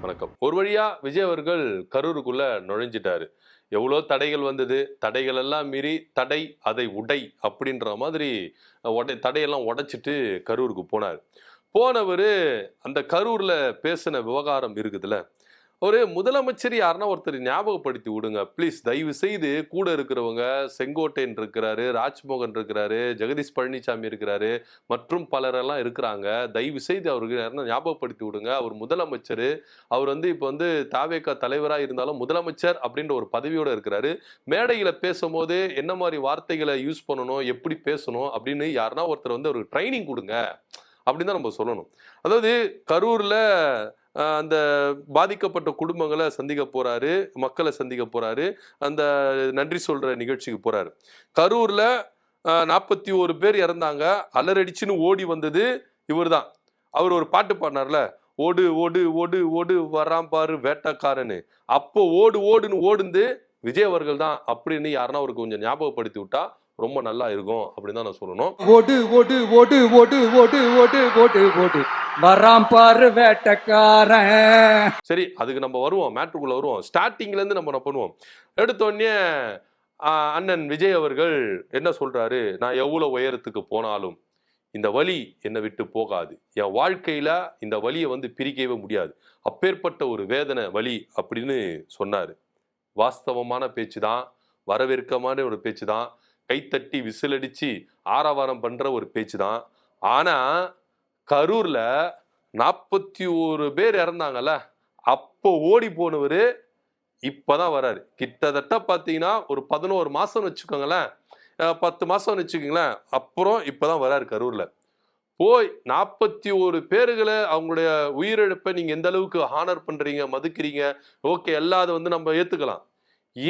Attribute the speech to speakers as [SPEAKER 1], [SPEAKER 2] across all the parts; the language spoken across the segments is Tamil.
[SPEAKER 1] வணக்கம். ஒரு வழியா விஜய் அவர்கள் கரூருக்குள்ள நுழைஞ்சிட்டாரு. எவ்வளோ தடைகள் வந்தது, தடைகள் எல்லாம் மீறி தடை அதை உடை அப்படின்ற மாதிரி தடையெல்லாம் உடைச்சிட்டு கரூருக்கு போனார். போனவர் அந்த கரூர்ல பேசின விவகாரம் இருக்குதுல்ல, ஒரு முதலமைச்சர் யாருன்னா ஒருத்தர் ஞாபகப்படுத்தி விடுங்க ப்ளீஸ். தயவு செய்து கூட இருக்கிறவங்க செங்கோட்டையன் இருக்கிறாரு, ராஜ்மோகன் இருக்கிறாரு, ஜெகதீஷ் பழனிசாமி இருக்கிறாரு, மற்றும் பலரெல்லாம் இருக்கிறாங்க. தயவு செய்து அவருக்கு யாருன்னா ஞாபகப்படுத்தி விடுங்க. அவர் முதலமைச்சர். அவர் இப்போ தாவேகா தலைவராக இருந்தாலும் முதலமைச்சர் அப்படின்ற ஒரு பதவியோட இருக்கிறாரு. மேடையில் பேசும்போது என்ன மாதிரி வார்த்தைகளை யூஸ் பண்ணணும், எப்படி பேசணும் அப்படின்னு யாருன்னா ஒருத்தர் ஒரு ட்ரைனிங் கொடுங்க அப்படின்னு தான் நம்ம சொல்லணும். அதாவது கரூர்ல அந்த பாதிக்கப்பட்ட குடும்பங்களை சந்திக்க போறாரு, மக்களை சந்திக்க போறாரு, அந்த நன்றி சொல்ற நிகழ்ச்சிக்கு போறாரு. கரூர்ல 41 பேர் இறந்தாங்க, அலறடிச்சுன்னு ஓடி வந்தது இவர் தான். அவர் ஒரு பாட்டு பாடினார்ல, ஓடு ஓடு ஓடு ஓடு வரான் பாரு வேட்டக்காரன்னு. அப்போ ஓடு ஓடுன்னு ஓடுந்து விஜய் அவர்கள் தான் அப்படின்னு யாருன்னா அவருக்கு கொஞ்சம் ஞாபகப்படுத்தி விட்டா ரொம்ப நல்லா இருக்கும் அப்படின்னு தான் நான் சொல்லணும்.
[SPEAKER 2] ஓடு ஓடு ஓடு ஓடு ஓடு ஓடு ஓடு ஓடு வராம் பாரு வேட்டக்காரன்.
[SPEAKER 1] சரி, அதுக்கு நம்ம வருவோம், மேட்ருக்குள்ள வருவோம். ஸ்டார்டிங்ல இருந்து நம்ம பண்ணுவோம். எடுத்தோடனே அண்ணன் விஜய் அவர்கள் என்ன சொல்றாரு, நான் எவ்வளவு உயரத்துக்கு போனாலும் இந்த வலி என்னை விட்டு போகாது, என் வாழ்க்கையில இந்த வலியை பிரிக்கவே முடியாது, அப்பேற்பட்ட ஒரு வேதனை வலி அப்படின்னு சொன்னாரு. வாஸ்தவமான பேச்சு தான், வரவேற்கமான ஒரு பேச்சு தான், கைத்தட்டி விசிலடிச்சு ஆரவாரம் பண்ற ஒரு பேச்சு தான். ஆனா கரூர்ல 41 பேர் இறந்தாங்கல்ல, அப்போ ஓடி போனவரு இப்பதான் வராரு. கிட்டத்தட்ட பாத்தீங்கன்னா ஒரு 11 மாசம் வச்சுக்கோங்களேன், 10 மாசம் வச்சுக்கோங்களேன். அப்புறம் இப்பதான் வராரு கரூர்ல. போய் 41 பேர்களை அவங்களுடைய உயிரிழப்பை நீங்க எந்த அளவுக்கு ஹானர் பண்றீங்க, மதிக்கிறீங்க, ஓகே எல்லாம் அதை நம்ம ஏத்துக்கலாம்.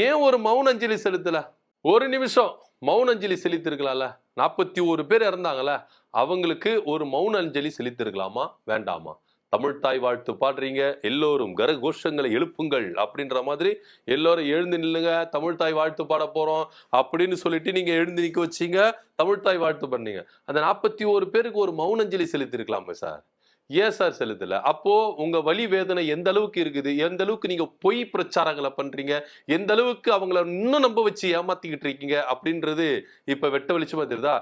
[SPEAKER 1] ஏன் ஒரு மௌன அஞ்சலி செலுத்தல? ஒரு நிமிஷம் மௌன அஞ்சலி செலுத்திருக்கலாம்ல. 41 பேர் இறந்தாங்கல்ல, அவங்களுக்கு ஒரு மௌன அஞ்சலி செலுத்திருக்கலாமா வேண்டாமா? தமிழ் தாய் வாழ்த்து பாடுறீங்க, எல்லோரும் கரகோஷங்களை எழுப்புங்கள் அப்படின்ற மாதிரி எல்லோரும் எழுந்து நில்லுங்க, தமிழ் தாய் வாழ்த்து பாட போறோம் அப்படின்னு சொல்லிட்டு நீங்க எழுந்து நிக்க வச்சீங்க, தமிழ் தாய் வாழ்த்து பண்ணீங்க. அந்த 41 பேருக்கு ஒரு மௌன அஞ்சலி செலுத்திருக்கலாமே சார், ஏன் சார் செலுத்தல? அப்போ உங்க வலி வேதனை எந்த அளவுக்கு இருக்குது, எந்த அளவுக்கு நீங்க பொய் பிரச்சாரங்களை பண்றீங்க, எந்த அளவுக்கு அவங்கள இன்னும் நம்ப வச்சு ஏமாத்திக்கிட்டு இருக்கீங்க அப்படின்றது இப்ப வெட்ட வெளிச்சமா தெரியுதா?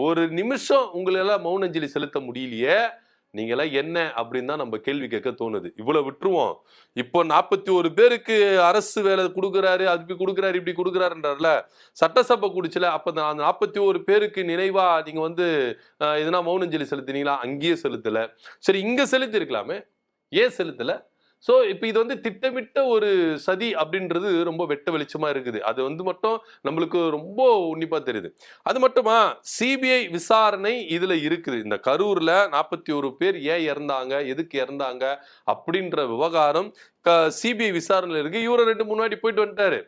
[SPEAKER 1] ஒரு நிமிஷம் உங்களால மௌன அஞ்சலி செலுத்த முடியலையே, நீங்களாம் என்ன அப்படின்னு தான் நம்ம கேள்வி கேட்க தோணுது. இவ்வளவு விட்டுருவோம். இப்போ 41 பேருக்கு அரசு வேலை கொடுக்குறாரு, அது கொடுக்குறாரு, இப்படி கொடுக்குறாருன்றல, சட்டசபை குடிச்சல. அப்ப அந்த 41 பேருக்கு நினைவா நீங்க எதுனா மௌனஞ்சலி செலுத்தினீங்களா? அங்கேயே செலுத்தல. சரி, இங்க செலுத்தி இருக்கலாமே, ஏன் செலுத்தல? ஸோ இப்போ இது திட்டமிட்ட ஒரு சதி அப்படின்றது ரொம்ப வெட்ட வெளிச்சமா இருக்குது. அது மட்டும் நம்மளுக்கு ரொம்ப உன்னிப்பா தெரியுது. அது மட்டுமா, சிபிஐ விசாரணை இதுல இருக்குது. இந்த கரூர்ல 41 பேர் ஏன் இறந்தாங்க, எதுக்கு இறந்தாங்க அப்படின்ற விவகாரம் சிபிஐ விசாரணையில் இருக்கு. இவரை 2 முன்னாடி போயிட்டு வந்துட்டாரு.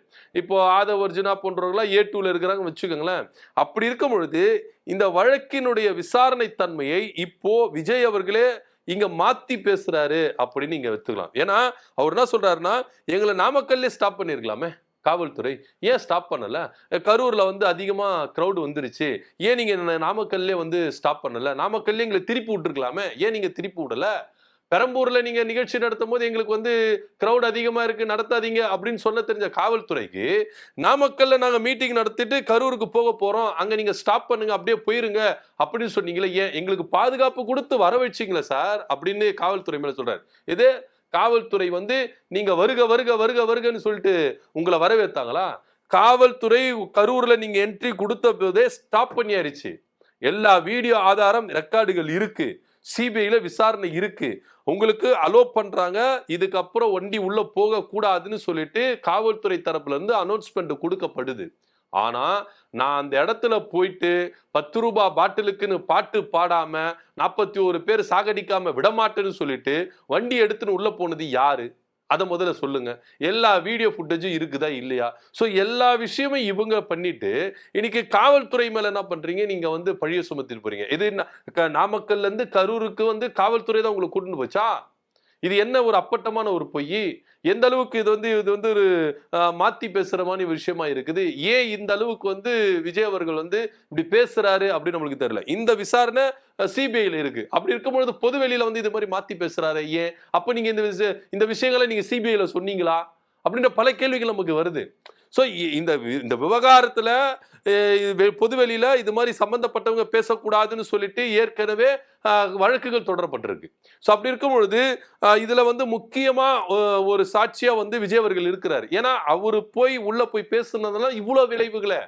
[SPEAKER 1] இப்போ ஆதவ அர்ஜுனா போன்றவர்களா A2ல இருக்கிறாங்க வச்சுக்கோங்களேன். அப்படி இருக்கும் பொழுது இந்த வழக்கினுடைய விசாரணை தன்மையை இப்போ விஜய் அவர்களே இங்க மாத்தி பேசுறாரு அப்படின்னு இங்க வச்சுக்கலாம். ஏன்னா அவர் என்ன சொல்றாருன்னா, எங்களை நாமக்கல்லே ஸ்டாப் பண்ணிருக்கலாமே காவல்துறை, ஏன் ஸ்டாப் பண்ணல? கரூர்ல அதிகமா கிரௌட் வந்துருச்சு, ஏன் நீங்க நாமக்கல்லே ஸ்டாப் பண்ணல? நாமக்கல்லே எங்களை திருப்பி விட்டுருக்கலாமே, ஏன் நீங்க திருப்பி விடல? பெரம்பூர்ல நீங்க நிகழ்ச்சி நடத்தும் போது எங்களுக்கு கிரௌட் அதிகமா இருக்கு, நடத்தாதீங்க அப்படின்னு சொல்ல தெரிஞ்ச காவல்துறைக்கு, நாமக்கல்ல நாங்க மீட்டிங் நடத்திட்டு கரூருக்கு போக போறோம், அங்க நீங்க ஸ்டாப் பண்ணுங்க, அப்படியே போயிருங்க அப்படின்னு சொன்னீங்களே, ஏன் எங்களுக்கு பாதுகாப்பு கொடுத்து வர வச்சிங்களா சார் அப்படின்னு காவல்துறை மேல சொல்றாரு. இது காவல்துறை நீங்க வருக வருக வருக வருகன்னு சொல்லிட்டு உங்களை வரவேற்றாங்களா? காவல்துறை கரூர்ல நீங்க என்ட்ரி கொடுத்த போதே ஸ்டாப் பண்ணியாருச்சு. எல்லா வீடியோ ஆதாரம் ரெக்கார்டுகள் இருக்கு, சிபிஐல விசாரணை இருக்கு, உங்களுக்கு அலோ பண்றாங்க, இதுக்கப்புறம் வண்டி உள்ள போக கூடாதுன்னு சொல்லிட்டு காவல்துறை தரப்புல இருந்து அனௌன்ஸ்மெண்ட் கொடுக்கப்படுது. ஆனா நான் அந்த இடத்துல போயிட்டு 10 ரூபாய் பாட்டிலுக்குன்னு பாட்டு பாடாம 41 பேர் சாகடிக்காம விடமாட்டேன்னு சொல்லிட்டு வண்டி எடுத்துன்னு உள்ள போனது யாரு? அதை முதல்ல சொல்லுங்க. எல்லா வீடியோ ஃபுட்டேஜும் இருக்குதா இல்லையா? ஸோ எல்லா விஷயமும் இவங்க பண்ணிட்டு இன்னைக்கு காவல்துறை மேல என்ன பண்றீங்க, நீங்க பழிய சுமத்திட்டு போறீங்க. இது நாமக்கல்ல இருந்து கரூருக்கு காவல்துறை தான் உங்களை கூட்டிட்டு போச்சா? இது என்ன ஒரு அப்பட்டமான ஒரு பொய்? எந்த அளவுக்கு இது வந்து ஒரு மாத்தி பேசுற மாதிரி விஷயமா இருக்குது. ஏன் இந்த அளவுக்கு வந்து விஜய் அவர்கள் வந்து இப்படி பேசுறாரு அப்படின்னு நம்மளுக்கு தெரியல. இந்த விசாரணை சிபிஐல இருக்கு. அப்படி இருக்கும்பொழுது பொது வெளியில வந்து இது மாதிரி மாத்தி பேசுறாரு ஏன்? அப்ப நீங்க இந்த விஷயங்களை நீங்க சிபிஐல சொன்னீங்களா? அப்படின்ற பல கேள்விகள் நமக்கு வருது. சோ இந்த இந்த விவகாரத்துல பொதுவெளியில இது மாதிரி சம்பந்தப்பட்டவங்க பேசக்கூடாதுன்னு சொல்லிட்டு ஏற்கனவே வழக்குகள் தொடரப்பட்டிருக்கு. சோ அப்படி இருக்கும் பொழுது இதுல வந்து முக்கியமா ஒரு சாட்சியா வந்து விஜய் அவர்கள் இருக்கிறார். ஏன்னா அவரு போய் உள்ள போய் பேசுனதுனால இவ்வளவு விளைவுகளை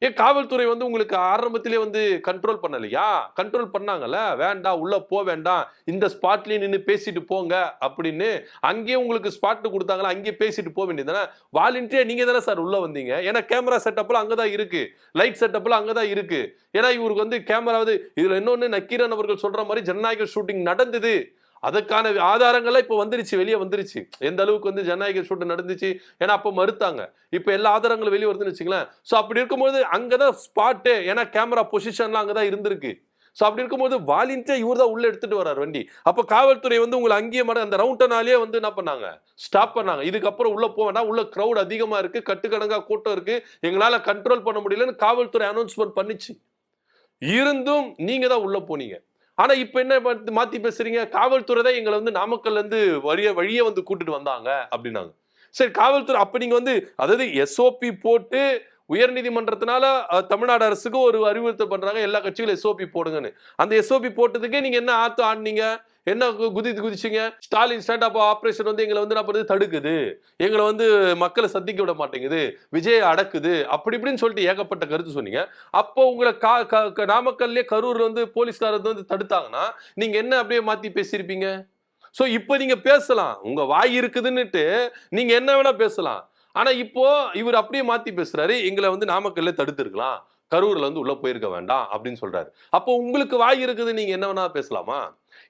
[SPEAKER 1] ஏன் காவல்துறை வந்து உங்களுக்கு ஆரம்பத்திலே வந்து கண்ட்ரோல் பண்ணலையா? கண்ட்ரோல் பண்ணாங்கல்ல. வேண்டாம் உள்ள வேண்டாம். இந்த ஸ்பாட்லயே நின்னு பேசிட்டு போங்க அப்படின்னு அங்கேயே உங்களுக்கு ஸ்பாட் கொடுத்தாங்களா? அங்கேயே பேசிட்டு போக வேண்டியதுதானே. வாலண்டியரா நீங்க தானே சார் உள்ள வந்தீங்க. ஏன்னா கேமரா செட்டப்லாம் அங்கதான் இருக்கு. லைட் செட்டப்லாம் அங்கதான் இருக்கு. ஏன்னா இவருக்கு வந்து கேமராவது இதுல இன்னொன்னு நக்கீரன் அவர்கள் சொல்ற மாதிரி ஜனநாயக ஷூட்டிங் நடந்தது. அதுக்கான ஆதாரங்கள்லாம் இப்ப வந்துருச்சு, வெளியே வந்துருச்சு. எந்த அளவுக்கு வந்து ஜனநாயக ஷூட்டிங் நடந்துச்சு. ஏன்னா அப்ப மறுத்தாங்க. இப்ப எல்லா ஆதாரங்களும் வெளியே வருதுன்னு வச்சுங்களேன். சோ அப்படி இருக்கும்போது அங்கதான் ஸ்பாட்டு. ஏன்னா கேமரா பொசிஷன்லாம் அங்கதான் இருந்திருக்கு. சோ அப்படி இருக்கும்போது வாலண்டியரா இவர் தான் உள்ள எடுத்துட்டு வர்றாரு வண்டி. அப்ப காவல்துறை வந்து உங்களை அங்கேயே அந்த ரவுண்டனாலேயே வந்து என்ன பண்ணாங்க? ஸ்டாப் பண்ணாங்க. இதுக்கப்புறம் உள்ள போக வேண்டாம். உள்ள கிரௌட் அதிகமா இருக்கு. கட்டுக்கடங்கா கூட்டம் இருக்கு. எங்களால கண்ட்ரோல் பண்ண முடியலன்னு காவல்துறை அனௌன்ஸ்மெண்ட் பண்ணிச்சு. இருந்தும் நீங்க தான் உள்ள போனீங்க. ஆனா இப்ப என்ன மாத்தி பேசுறீங்க? காவல்துறை தான் எங்களை வந்து நாமக்கல்ல இருந்து வழியே வந்து கூட்டிட்டு வந்தாங்க அப்படின்னாங்க. சரி காவல்துறை அப்ப நீங்க வந்து அதாவது எஸ்ஓபி போட்டு உயர்நீதிமன்றத்தினால தமிழ்நாடு அரசுக்கு ஒரு அறிவுறுத்தல் பண்றாங்க எல்லா கட்சிகளும் எஸ்ஓபி போடுங்கன்னு. அந்த எஸ்ஓபி போட்டதுக்கே நீங்க என்ன ஆடுனீங்க? என்ன குதிச்சீங்க? ஸ்டாலின் ஸ்டாண்ட் அப் ஆபரேஷன் வந்து எங்களை வந்து என்ன பண்ணுது? தடுக்குது. எங்களை வந்து மக்களை சந்திக்க விட மாட்டேங்குது. விஜய் அடக்குது. அப்படி இப்படின்னு சொல்லிட்டு ஏகப்பட்ட கருத்து சொன்னீங்க. அப்போ உங்களை நாமக்கல்லே கரூர்ல வந்து போலீஸ்காரர் வந்து தடுத்தாங்கன்னா நீங்க என்ன அப்படியே மாத்தி பேசியிருப்பீங்க? சோ இப்ப நீங்க பேசலாம். உங்க வாய் இருக்குதுன்னுட்டு நீங்க என்ன வேணா பேசலாம். ஆனா இப்போ இவர் அப்படியே மாத்தி பேசுறாரு. எங்களை வந்து நாமக்கல்ல தடுத்து இருக்கலாம். கரூர்ல வந்து உள்ள போயிருக்க வேண்டாம் அப்படின்னு சொல்றாரு. அப்போ உங்களுக்கு வாய் இருக்குது நீங்க என்ன வேணா பேசலாமா?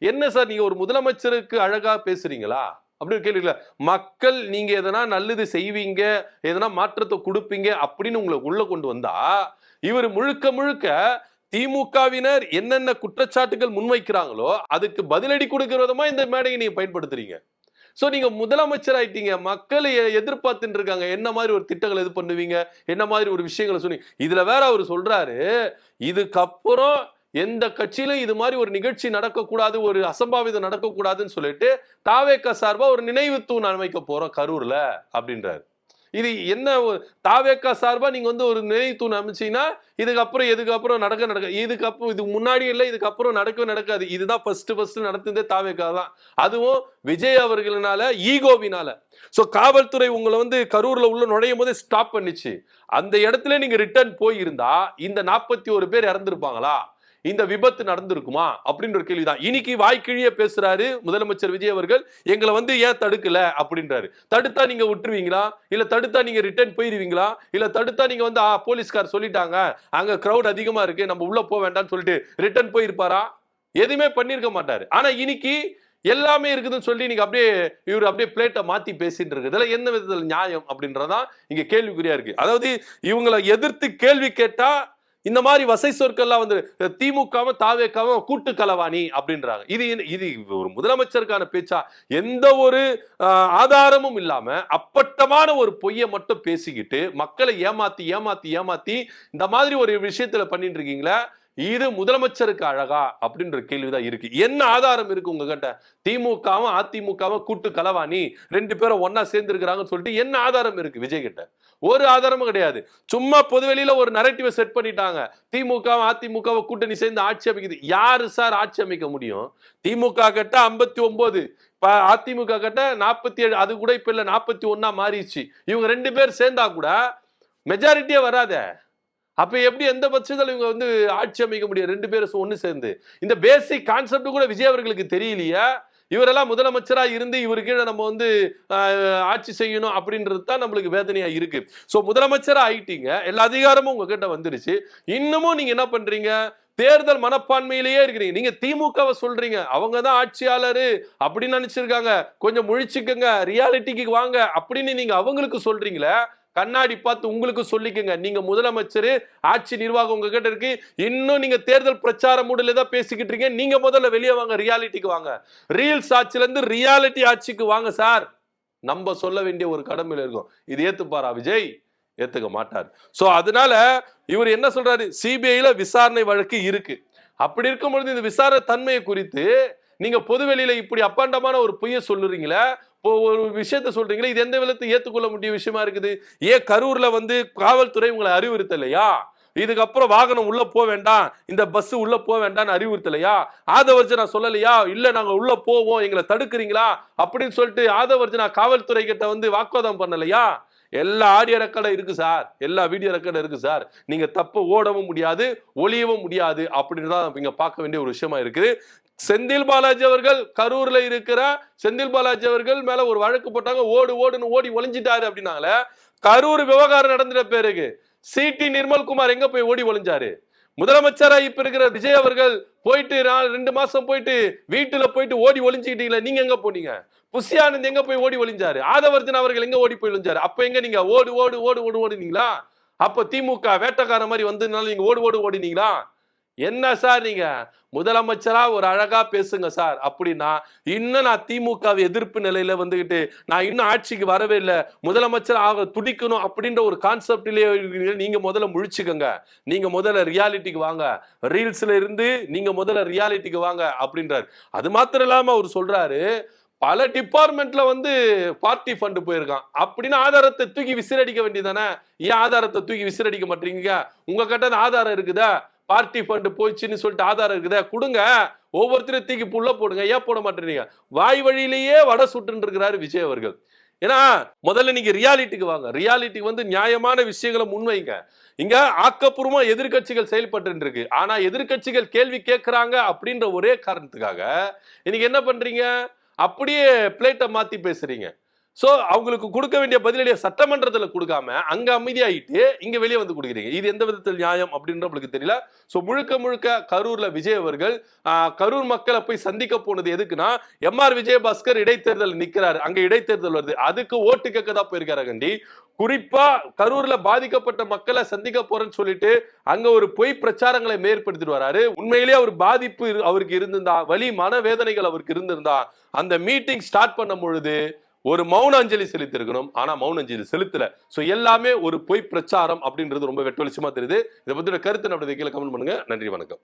[SPEAKER 1] என்ன சார் நீங்க ஒரு முதலமைச்சருக்கு அழகா பேசுறீங்களா? அப்படின்னு கேள்வி இல்ல. மக்கள் நீங்க எதனா நல்லது செய்வீங்க, எதனா மாற்றத்தை கொடுப்பீங்க அப்படின்னு உங்களை உள்ள கொண்டு வந்தா இவர் முழுக்க முழுக்க திமுகவினர் என்னென்ன குற்றச்சாட்டுகள் முன்வைக்கிறாங்களோ அதுக்கு பதிலடி கொடுக்கிற விதமா இந்த மேடையை நீங்க பயன்படுத்துறீங்க. சோ நீங்க முதலமைச்சர் ஆயிட்டீங்க. மக்கள் எதிர்பார்த்துட்டு இருக்காங்க. என்ன மாதிரி ஒரு திட்டங்களை இது பண்ணுவீங்க? என்ன மாதிரி ஒரு விஷயங்களை சொன்னீங்க? இதுல வேற அவர் சொல்றாரு, இதுக்கப்புறம் எந்த கட்சியிலும் இது மாதிரி ஒரு நிகழ்ச்சி நடக்கக்கூடாது, ஒரு அசம்பாவிதம் நடக்கக்கூடாதுன்னு சொல்லிட்டு தாவேக சார்பா ஒரு நினைவு தூண் அமைக்க போறோம் கரூர்ல அப்படின்றாரு. இது என்ன தாவேக சார்பா நீங்க வந்து ஒரு நினைவு தூண் அமைச்சீங்கன்னா இதுக்கப்புறம் இதுக்கப்புறம் இதுக்கு முன்னாடி இல்லை, இதுக்கப்புறம் நடக்காது. இதுதான் ஃபர்ஸ்ட் நடந்ததே தாவேக தான். அதுவும் விஜய் அவர்களினால ஈகோவினால. சோ காவல்துறை உங்களை வந்து கரூர்ல உள்ள நுழையும் போதே ஸ்டாப் பண்ணிச்சு. அந்த இடத்துல நீங்க ரிட்டர்ன் போயிருந்தா இந்த 41 பேர் இறந்திருப்பாங்களா? இந்த விபத்து நடந்திருக்குமா அப்படின்ற ஒரு கேள்விதான். இன்னைக்கு வாய்க்கிழிய பேசுறாரு முதலமைச்சர் விஜய் அவர்கள். எங்களை வந்து ஏன் தடுக்கல அப்படின்றாரு. தடுத்தா நீங்க விட்டுருவீங்களா? இல்ல தடுத்தா நீங்க ரிட்டர்ன் போயிருவீங்களா? இல்ல தடுத்தா நீங்க வந்து போலீஸ்கார் சொல்லிட்டாங்க அங்க கிரௌட் அதிகமா இருக்கு நம்ம உள்ள போக வேண்டாம்னு சொல்லிட்டு ரிட்டர்ன் போயிருப்பாரா? எதுவுமே பண்ணிருக்க மாட்டாரு. ஆனா இன்னைக்கு எல்லாமே இருக்குதுன்னு சொல்லி நீங்க இவர் அப்படியே பிளேட்டை மாத்தி பேசிட்டு இருக்கு. இதெல்லாம் என்ன விதத்துல நியாயம் அப்படின்றதான் இங்க கேள்விக்குறியா இருக்கு. அதாவது இவங்களை எதிர்த்து கேள்வி கேட்டா இந்த மாதிரி வசை சொற்கள்லாம் வந்து திமுகவும் தாவேகவும் கூட்டு களவாணி அப்படின்றாங்க. இது ஒரு முதலமைச்சருக்கான பேச்சா? எந்த ஒரு ஆதாரமும் இல்லாம அப்பட்டமான ஒரு பொய்யை மட்டும் பேசிக்கிட்டு மக்களை ஏமாத்தி இந்த மாதிரி ஒரு விஷயத்துல பண்ணிட்டு இருக்கீங்களா? இது முதலமைச்சருக்கு அழகா அப்படின்ற கேள்விதான் இருக்கு. என்ன ஆதாரம் இருக்கு உங்ககிட்ட? திமுகவும் அதிமுகவும் கூட்டு களவாணி 2 பேரும் ஒன்னா சேர்ந்து இருக்கிறாங்கன்னு சொல்லிட்டு என்ன ஆதாரம் இருக்கு விஜய் கிட்ட? ஒரு ஆதாரமும் கிடையாது. சும்மா பொதுவெளியில ஒரு நரேட்டிவை செட் பண்ணிட்டாங்க. திமுகவும் அதிமுகவும் கூட்டணி சேர்ந்து ஆட்சி அமைக்குது. யாரு சார் ஆட்சி அமைக்க முடியும்? திமுக கிட்ட 59, அதிமுக கிட்ட 47. அது கூட இப்ப இல்ல 41 மாறிடுச்சு. இவங்க 2 பேர் சேர்ந்தா கூட மெஜாரிட்டியே வராத. அப்ப எப்படி எந்த பட்சத்துல இவங்க வந்து ஆட்சி அமைக்க முடியும்? 2 பேரும் ஒண்ணு சேர்ந்து. இந்த பேசிக் கான்செப்ட் கூட விஜய் அவர்களுக்கு தெரியலையா? இவரெல்லாம் முதலமைச்சரா இருந்து இவரு கீழே நம்ம வந்து ஆட்சி செய்யணும் அப்படின்றது தான் நம்மளுக்கு வேதனையா இருக்கு. சோ முதலமைச்சரா ஆயிட்டீங்க, எல்லா அதிகாரமும் உங்ககிட்ட வந்துருச்சு. இன்னமும் நீங்க என்ன பண்றீங்க? தேர்தல் மனப்பான்மையிலேயே இருக்கிறீங்க. நீங்க திமுகவை சொல்றீங்க, அவங்க தான் ஆட்சியாளரு அப்படின்னு நினைச்சிருக்காங்க. கொஞ்சம் முழிச்சுக்கங்க, ரியாலிட்டிக்கு வாங்க அப்படின்னு நீங்க அவங்களுக்கு சொல்றீங்களே. கண்ணாடி பார்த்து உங்களுக்கு சொல்லிக்கங்க. நீங்க முதலமைச்சர், ஆட்சி நிர்வாகம் உங்ககிட்ட இருக்கு. இன்னும் நீங்க தேர்தல் பிரச்சார மூடல தான் பேசிக்கிட்டு இருக்கீங்க. நீங்க முதல்ல வெளியே வாங்க, ரியாலிட்டிக்கு வாங்க. ரீல்ஸ் ஆட்சில இருந்து ரியாலிட்டி ஆட்சிக்கு வாங்க சார். நம்ம சொல்ல வேண்டிய ஒரு கடமையில இருக்கும். இது ஏத்துப்பாரா விஜய்? ஏத்துக்க மாட்டார். சோ அதனால இவர் என்ன சொல்றாரு, சிபிஐல விசாரணை வழக்கு இருக்கு. அப்படி இருக்கும் பொழுது இந்த விசாரணை தன்மையை குறித்து நீங்க பொதுவெளியில இப்படி அப்பாண்டமான ஒரு பொய்யை சொல்லுறீங்களே, ஒரு விஷயத்த சொல்றீங்களே, இது எந்த விதத்தை ஏத்துக்கொள்ள முடிய விஷயமா இருக்குது? ஏன் கரூர்ல வந்து காவல்துறை உங்களை அறிவுறுத்தலையா? இதுக்கப்புறம் வாகனம் உள்ள போக வேண்டாம், இந்த பஸ் உள்ள போக வேண்டாம்னு அறிவுறுத்தலையா? ஆதவர்ஜனா சொல்லலையா? இல்ல நாங்க உள்ள போவோம், எங்களை தடுக்கிறீங்களா அப்படின்னு சொல்லிட்டு ஆதவர்ஜனா காவல்துறை கிட்ட வந்து வாக்குவாதம் பண்ணலையா? எல்லா ஆடியோ ரெக்கார்டும் இருக்கு சார், எல்லா வீடியோ ரெக்கார்டும் இருக்கு சார். நீங்க தப்ப ஓடவும் முடியாது, ஒளியவும் முடியாது அப்படின்னு தான் இங்க பார்க்க வேண்டிய ஒரு விஷயமா இருக்குது. செந்தில் பாலாஜி அவர்கள் கரூர்ல இருக்கிற செந்தில் பாலாஜி அவர்கள் மேல ஒரு வழக்கு போட்டாங்க, ஓடுன்னு ஓடி ஒளிஞ்சிட்டாரு அப்படின்னாங்களே. கரூர் விவகாரம் நடந்துட்ட பிறகு சிடி நிர்மல்குமார் எங்க போய் ஓடி ஒளிஞ்சாரு? முதலமைச்சரா இப்ப இருக்கிற விஜய் அவர்கள் போயிட்டு 2 மாசம் போயிட்டு வீட்டுல போயிட்டு ஓடி ஒளிஞ்சுக்கிட்டீங்களா? நீங்க எங்க போனீங்க? புஷியானந்த் எங்க போய் ஓடி ஒளிஞ்சாரு? ஆதவர்ஜன் அவர்கள் எங்க ஓடி போய் ஒளிஞ்சாரு? அப்ப எங்க நீங்க ஓடுனீங்களா? அப்ப திமுக வேட்டக்கார மாதிரி வந்ததுனால நீங்க ஓடினீங்களா? என்ன சார் நீங்க முதலமைச்சரா ஒரு அழகா பேசுங்க சார் அப்படின்னா, இன்னும் நான் திமுக எதிர்ப்பு நிலையில வந்துகிட்டு நான் இன்னும் ஆட்சிக்கு வரவே இல்லை, முதலமைச்சர் ஆக துடிக்கணும் அப்படின்ற ஒரு கான்செப்டிலே நீங்க முதல்ல முழிச்சுக்கங்க. நீங்க முதல்ல ரியாலிட்டிக்கு வாங்க, ரீல்ஸ்ல இருந்து நீங்க முதல்ல ரியாலிட்டிக்கு வாங்க அப்படின்றாரு. அது மாத்திரம் இல்லாம அவர் சொல்றாரு, பல டிபார்ட்மெண்ட்ல வந்து பார்ட்டி ஃபண்ட் போயிருக்கான் அப்படின்னு ஆதாரத்தை தூக்கி விசிறடிக்க வேண்டியதானே? ஏன் ஆதாரத்தை தூக்கி விசிறடிக்க மாட்டீங்க? உங்க கிட்ட ஆதாரம் இருக்குதா? பார்ட்டி ஃபண்ட் போயிடுச்சுன்னு சொல்லிட்டு ஆதாரம் இருக்குதா? கொடுங்க, ஒவ்வொருத்தரும் தூக்கி புள்ள போடுங்க. ஏன் போட மாட்டேறீங்க? வாய் வழியிலேயே வடை சுட்டு இருக்கிறாரு விஜய் அவர்கள். ஏன்னா முதல்ல நீங்க ரியாலிட்டிக்கு வாங்க, ரியாலிட்டிக்கு வந்து நியாயமான விஷயங்களை முன்வைங்க. இங்க ஆக்கப்பூர்வமா எதிர்கட்சிகள் செயல்பட்டு இருக்கு, ஆனா எதிர்கட்சிகள் கேள்வி கேட்கிறாங்க அப்படின்ற ஒரே காரணத்துக்காக இன்னைக்கு என்ன பண்றீங்க? அப்படியே பிளேட்டை மாத்தி பேசுறீங்க. சோ அவங்களுக்கு கொடுக்க வேண்டிய பதிலடியை சட்டமன்றத்துல கொடுக்காம அங்க அமைதியாயிட்டு இங்க வெளியே வந்து கொடுக்குறீங்க. இது எந்த விதத்தில் நியாயம் அப்படின்னு நம்மளுக்கு தெரியல. சோ முழுக்க கரூர்ல விஜய் அவர்கள் கரூர் மக்களை போய் சந்திக்க போனது எதுக்குன்னா, எம்ஆர் விஜயபாஸ்கர் இடைத்தேர்தல் நிக்கிறாரு, அங்க இடைத்தேர்தல் வருது, அதுக்கு ஓட்டு கேட்க தான் போயிருக்காரு கண்டி. குறிப்பா கரூர்ல பாதிக்கப்பட்ட மக்களை சந்திக்க போறேன்னு சொல்லிட்டு அங்க ஒரு பொய் பிரச்சாரங்களை மேற்படுத்திட்டு வராரு. உண்மையிலேயே அவர் பாதிப்பு அவருக்கு இருந்திருந்தா, வலி மனவேதனைகள் அவருக்கு இருந்திருந்தா, அந்த மீட்டிங் ஸ்டார்ட் பண்ணும் பொழுது ஒரு மௌன அஞ்சலி செலுத்திருக்கணும். ஆனா மௌன அஞ்சலி செலுத்தல. சோ எல்லாமே ஒரு பொய் பிரச்சாரம் அப்படின்றது ரொம்ப வெட்ட வெளிச்சமா தெரியுது. இதை பத்தின கருத்து நம்மளுடைய கீழே கமெண்ட் பண்ணுங்க. நன்றி, வணக்கம்.